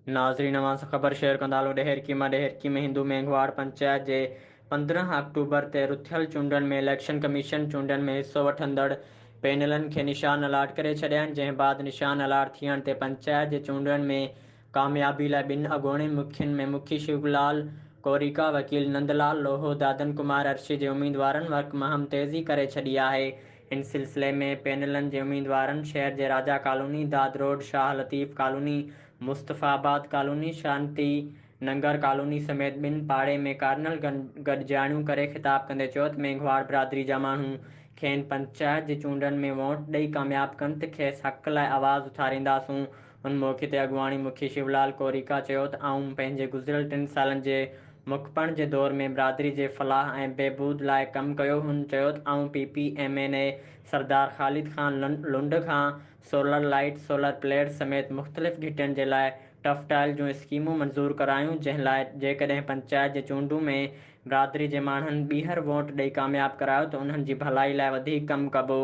नाज़रीन अवां सां ख़बर शेयर कंदालो। ॾेहरकी में हिंदू मेघवाड़ पंचायत जे 15 अक्टूबर ते रुथियल चूंडनि में इलेक्शन कमीशन चूंडनि में हिस्सो वठंदड़ पैनलनि खे निशान अलाट करे छॾिया आहिनि। जंहिं बाद निशान अलाट थियण ते पंचायत जे चूंडनि में कामयाबी लाइ ॿिनि अॻूणे मुखियुनि में मुखी शिवलाल कोरिका, वकील नंदलाल लोहो, दादन कुमार अर्शी जे उम्मीदवारनि वक़्तु महम तेज़ी करे छॾी आहे। इन सिलसिले में पैनलनि जे उम्मीदवारनि शहर जे Raja colony, Dad road, Shah Latif colony, Mustafabad colony, Shanti Nagar colony समेत ॿिनि पाड़े में कार्नल गॾिजाणियूं करे ख़िताब कंदे चयो त मेघवाड़ बिरादरी जा माण्हू खेनि पंचायत जे चूंडनि में वोट ॾेई कामयाब कनि त खेसि हक़ लाइ आवाज़ उथारींदासूं। उन मौक़े ते अॻुवाणी मुखी शिवलाल कोरिका चयो त आऊं पंहिंजे गुज़िरियल 3 सालनि जे मुखपण जे दौर में बिरादरी जे फलाह ऐं बहिबूद लाइ कमु कयो। हुन चयो त आऊं PPMNA सरदार ख़ालिद ख़ान लुंड खां सोलर लाइट, सोलर प्लेट समेत मुख़्तलिफ़ घिटियुनि जे लाइ टफ़टाइल जूं स्कीमूं मंज़ूर करायूं, जंहिं लाइ जेकॾहिं पंचायत जे चूंडूं में बिरादरी जे माण्हुनि ॿीहर वोट ॾेई कामयाब करायो त उन्हनि जी भलाई लाइ वधीक कमु कबो।